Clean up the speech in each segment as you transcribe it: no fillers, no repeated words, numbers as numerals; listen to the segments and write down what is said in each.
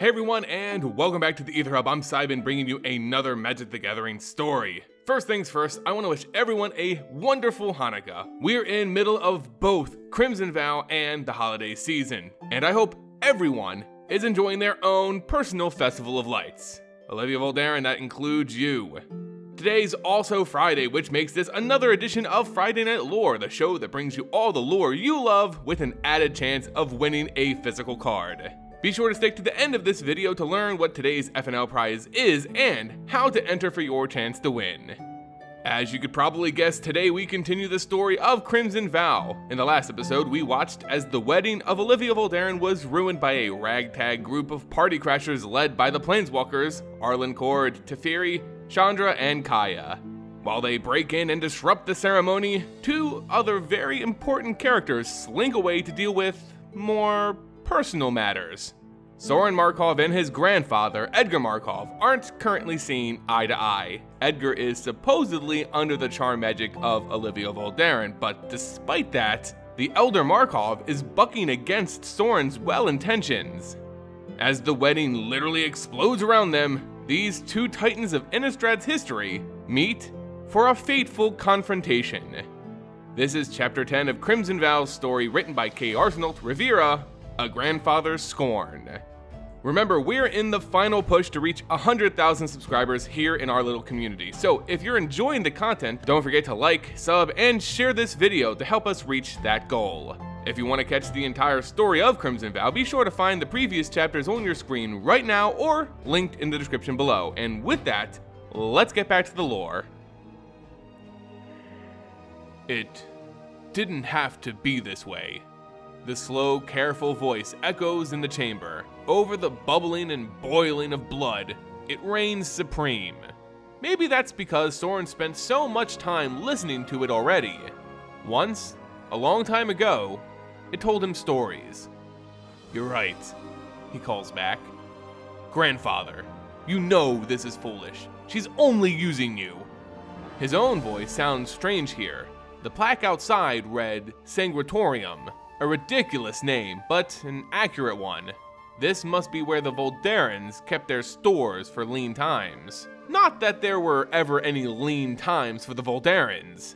Hey everyone, and welcome back to the Ether Hub. I'm Simon, bringing you another Magic the Gathering story. First things first, I want to wish everyone a wonderful Hanukkah. We're in middle of both Crimson Vow and the holiday season, and I hope everyone is enjoying their own personal festival of lights. Olivia Voldaren, that includes you. Today's also Friday, which makes this another edition of Friday Night Lore, the show that brings you all the lore you love with an added chance of winning a physical card. Be sure to stick to the end of this video to learn what today's FNL prize is and how to enter for your chance to win. As you could probably guess, today we continue the story of Crimson Vow. In the last episode, we watched as the wedding of Olivia Voldaren was ruined by a ragtag group of party crashers led by the Planeswalkers, Arlen Cord, Teferi, Chandra, and Kaya. While they break in and disrupt the ceremony, two other very important characters slink away to deal with more personal matters. Sorin Markov and his grandfather, Edgar Markov, aren't currently seeing eye to eye. Edgar is supposedly under the charm magic of Olivia Voldaren, but despite that, the elder Markov is bucking against Sorin's well-intentions. As the wedding literally explodes around them, these two titans of Innistrad's history meet for a fateful confrontation. This is Chapter 10 of Crimson Vow's story, written by Arsenault, Rivera, A Grandfather's Scorn. Remember, we're in the final push to reach 100,000 subscribers here in our little community, so if you're enjoying the content, don't forget to like, sub, and share this video to help us reach that goal. If you want to catch the entire story of Crimson Vow, be sure to find the previous chapters on your screen right now or linked in the description below. And with that, let's get back to the lore. It didn't have to be this way. The slow, careful voice echoes in the chamber. Over the bubbling and boiling of blood, it reigns supreme. Maybe that's because Sorin spent so much time listening to it already. Once, a long time ago, it told him stories. "You're right," he calls back. "Grandfather, you know this is foolish. She's only using you." His own voice sounds strange here. The plaque outside read Sanguinatorium, a ridiculous name, but an accurate one. This must be where the Voldarens kept their stores for lean times. Not that there were ever any lean times for the Voldarens.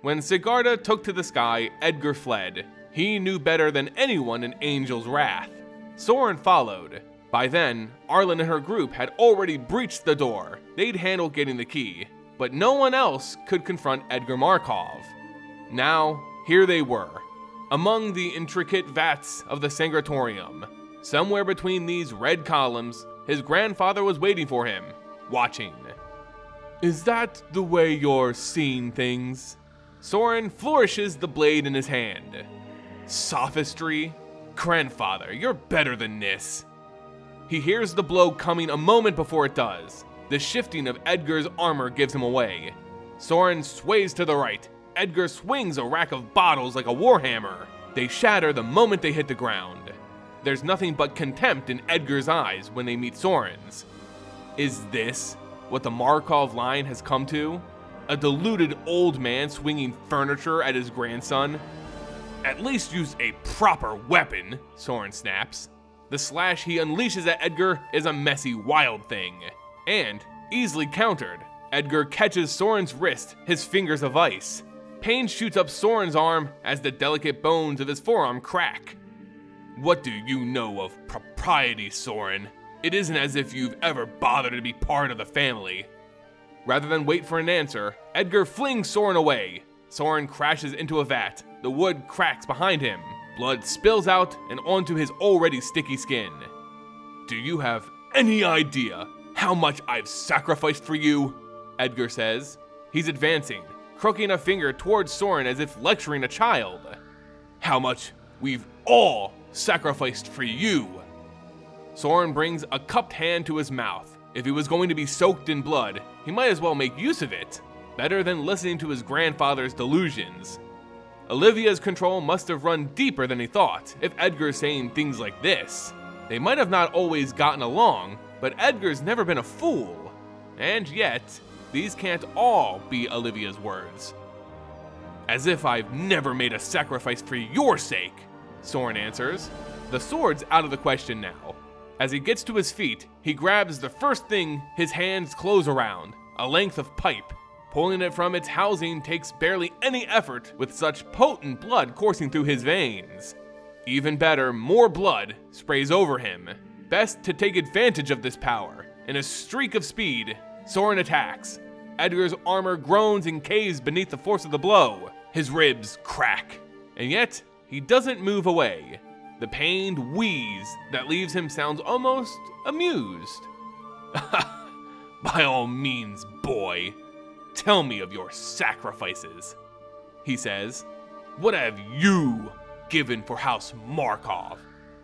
When Sigarda took to the sky, Edgar fled. He knew better than anyone in Angel's Wrath. Sorin followed. By then, Arlen and her group had already breached the door. They'd handle getting the key, but no one else could confront Edgar Markov. Now, here they were, among the intricate vats of the Sanguinatorium. Somewhere between these red columns, his grandfather was waiting for him, watching. "Is that the way you're seeing things?" Sorin flourishes the blade in his hand. "Sophistry? Grandfather, you're better than this." He hears the blow coming a moment before it does. The shifting of Edgar's armor gives him away. Sorin sways to the right. Edgar swings a rack of bottles like a warhammer. They shatter the moment they hit the ground. There's nothing but contempt in Edgar's eyes when they meet Sorin's. Is this what the Markov line has come to? A deluded old man swinging furniture at his grandson? "At least use a proper weapon," Sorin snaps. The slash he unleashes at Edgar is a messy, wild thing. And, easily countered, Edgar catches Sorin's wrist, his fingers of ice. Pain shoots up Sorin's arm as the delicate bones of his forearm crack. "What do you know of propriety, Sorin? It isn't as if you've ever bothered to be part of the family." Rather than wait for an answer, Edgar flings Sorin away. Sorin crashes into a vat. The wood cracks behind him. Blood spills out and onto his already sticky skin. "Do you have any idea how much I've sacrificed for you?" Edgar says. He's advancing, crooking a finger towards Sorin as if lecturing a child. "How much we've all sacrificed for you." Sorin brings a cupped hand to his mouth. If he was going to be soaked in blood, he might as well make use of it. Better than listening to his grandfather's delusions. Olivia's control must have run deeper than he thought, if Edgar's saying things like this. They might have not always gotten along, but Edgar's never been a fool. And yet, these can't all be Olivia's words. "As if I've never made a sacrifice for your sake," Sorin answers. The sword's out of the question now. As he gets to his feet, he grabs the first thing his hands close around, a length of pipe. Pulling it from its housing takes barely any effort with such potent blood coursing through his veins. Even better, more blood sprays over him. Best to take advantage of this power. In a streak of speed, Sorin attacks. Edgar's armor groans and caves beneath the force of the blow. His ribs crack, and yet he doesn't move away. The pained wheeze that leaves him sounds almost amused. By all means, boy, tell me of your sacrifices, he says. What have you given for House Markov,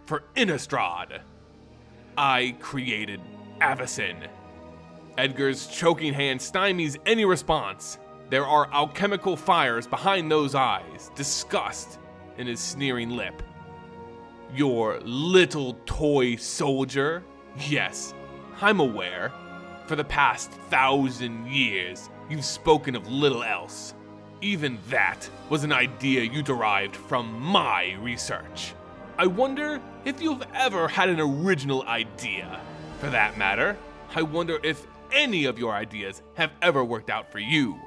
for Innistrad? I created Avacyn. Edgar's choking hand stymies any response. There are alchemical fires behind those eyes, disgust in his sneering lip. Your little toy soldier? Yes, I'm aware. For the past 1,000 years, you've spoken of little else. Even that was an idea you derived from my research. I wonder if you've ever had an original idea. For that matter, I wonder if any of your ideas have ever worked out for you.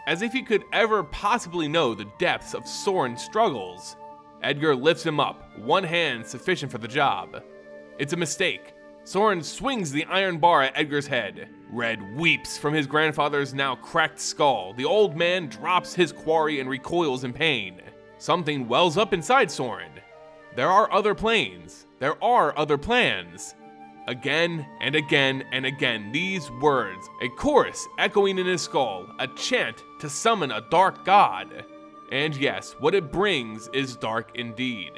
As if he could ever possibly know the depths of Sorin's struggles, Edgar lifts him up, one hand sufficient for the job. It's a mistake. Sorin swings the iron bar at Edgar's head. Red weeps from his grandfather's now cracked skull. The old man drops his quarry and recoils in pain. Something wells up inside Sorin. There are other planes. There are other plans. Again and again and again, these words, a chorus echoing in his skull, a chant to summon a dark god. And yes, what it brings is dark indeed.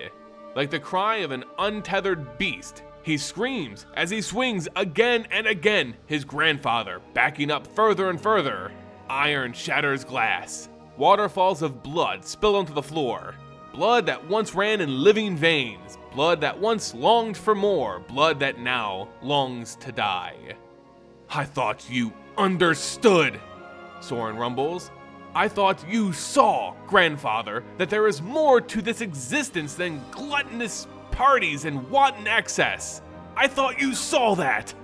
Like the cry of an untethered beast, he screams as he swings again and again, his grandfather backing up further and further. Iron shatters glass. Waterfalls of blood spill onto the floor. Blood that once ran in living veins. Blood that once longed for more. Blood that now longs to die. I thought you understood, Sorin rumbles. I thought you saw, grandfather, that there is more to this existence than gluttonous parties and wanton excess. I thought you saw that.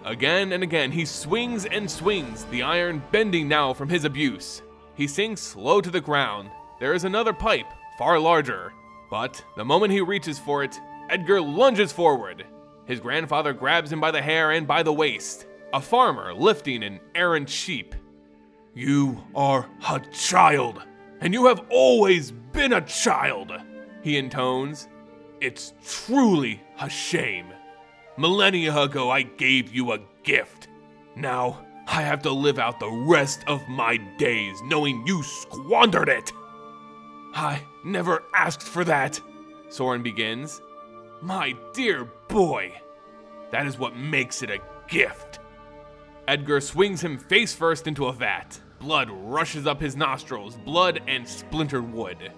Again and again he swings and swings, the iron bending now from his abuse. He sinks low to the ground. There is another pipe, far larger. But the moment he reaches for it, Edgar lunges forward. His grandfather grabs him by the hair and by the waist. A farmer lifting an errant sheep. You are a child, and you have always been a child, he intones. It's truly a shame. Millennia ago I gave you a gift. Now I have to live out the rest of my days knowing you squandered it. I never asked for that, Sorin begins. My dear boy, that is what makes it a gift. Edgar swings him face first into a vat. Blood rushes up his nostrils, blood and splintered wood.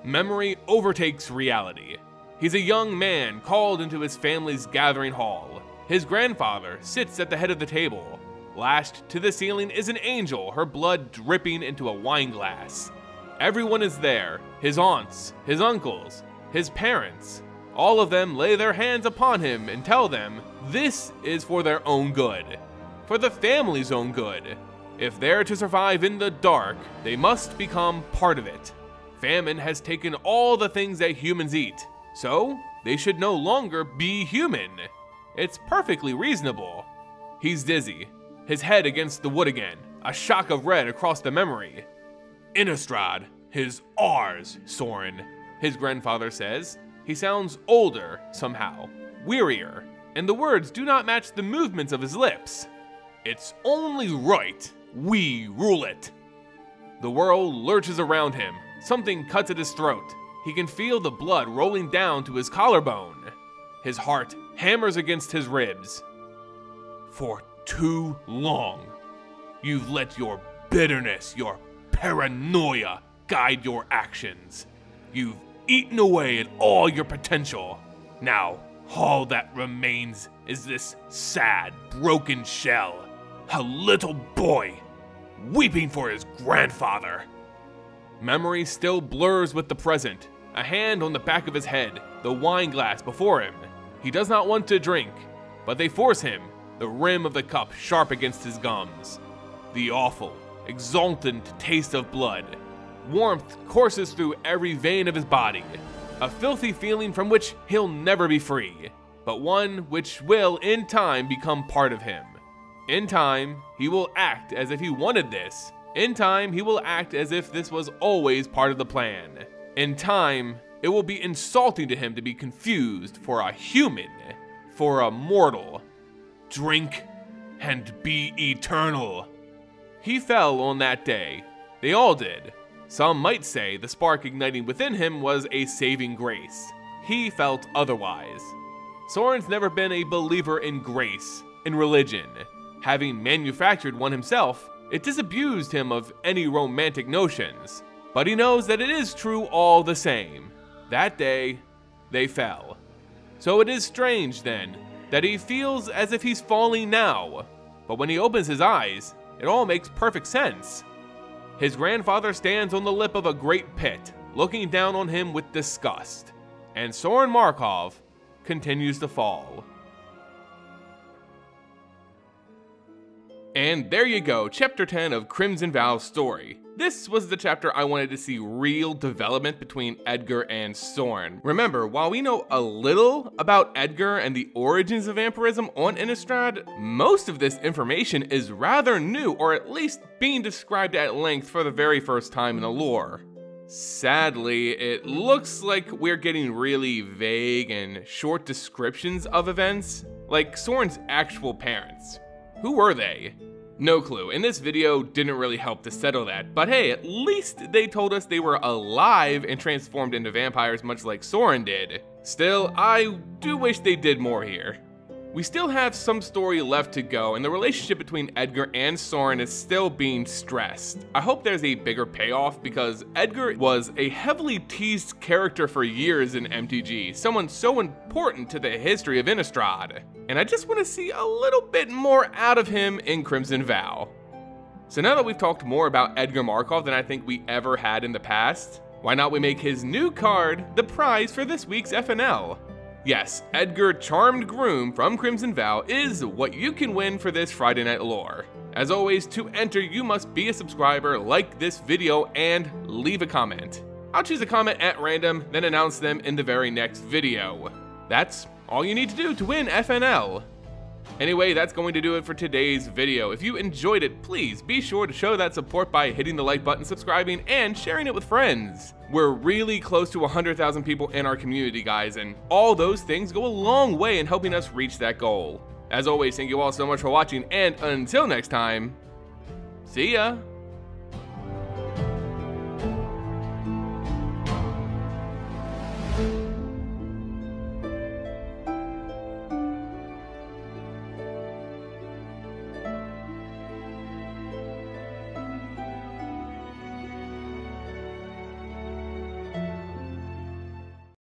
Memory overtakes reality. He's a young man called into his family's gathering hall. His grandfather sits at the head of the table. Lashed to the ceiling is an angel, her blood dripping into a wine glass. Everyone is there, his aunts, his uncles, his parents. All of them lay their hands upon him and tell them this is for their own good, for the family's own good. If they're to survive in the dark, they must become part of it. Famine has taken all the things that humans eat, so they should no longer be human. It's perfectly reasonable. He's dizzy, his head against the wood again, a shock of red across the memory. Innistrad is ours, Sorin, his grandfather says. He sounds older, somehow, wearier, and the words do not match the movements of his lips. It's only right we rule it. The world lurches around him. Something cuts at his throat. He can feel the blood rolling down to his collarbone. His heart hammers against his ribs. For too long, you've let your bitterness, your paranoia guide your actions. You've eaten away at all your potential. Now, all that remains is this sad, broken shell. A little boy, weeping for his grandfather. Memory still blurs with the present. A hand on the back of his head, the wine glass before him. He does not want to drink, but they force him, the rim of the cup sharp against his gums. The awful, exultant taste of blood. Warmth courses through every vein of his body. A filthy feeling from which he'll never be free, but one which will, in time, become part of him. In time, he will act as if he wanted this. In time, he will act as if this was always part of the plan. In time, it will be insulting to him to be confused for a human, for a mortal. Drink and be eternal. He fell on that day. They all did. Some might say the spark igniting within him was a saving grace. He felt otherwise. Sorin's never been a believer in grace, in religion. Having manufactured one himself, it disabused him of any romantic notions. But he knows that it is true all the same. That day, they fell. So it is strange, then, that he feels as if he's falling now. But when he opens his eyes, it all makes perfect sense. His grandfather stands on the lip of a great pit, looking down on him with disgust. And Sorin Markov continues to fall. And there you go, chapter 10 of Crimson Vow's story. This was the chapter I wanted to see real development between Edgar and Sorin. Remember, while we know a little about Edgar and the origins of vampirism on Innistrad, most of this information is rather new, or at least being described at length for the very first time in the lore. Sadly, it looks like we're getting really vague and short descriptions of events, like Sorin's actual parents. Who were they? No clue, and this video didn't really help to settle that, but hey, at least they told us they were alive and transformed into vampires much like Sorin did. Still, I do wish they did more here. We still have some story left to go, and the relationship between Edgar and Sorin is still being stressed. I hope there's a bigger payoff, because Edgar was a heavily teased character for years in MTG, someone so important to the history of Innistrad, and I just want to see a little bit more out of him in Crimson Vow. So now that we've talked more about Edgar Markov than I think we ever had in the past, why not we make his new card the prize for this week's FNL? Yes, Edgar Charmed Groom from Crimson Vow is what you can win for this Friday Night Lore. As always, to enter, you must be a subscriber, like this video, and leave a comment. I'll choose a comment at random, then announce them in the very next video. That's all you need to do to win FNL. Anyway, that's going to do it for today's video. If you enjoyed it, please be sure to show that support by hitting the like button, subscribing, and sharing it with friends. We're really close to 100,000 people in our community, guys, and all those things go a long way in helping us reach that goal. As always, thank you all so much for watching, and until next time, see ya!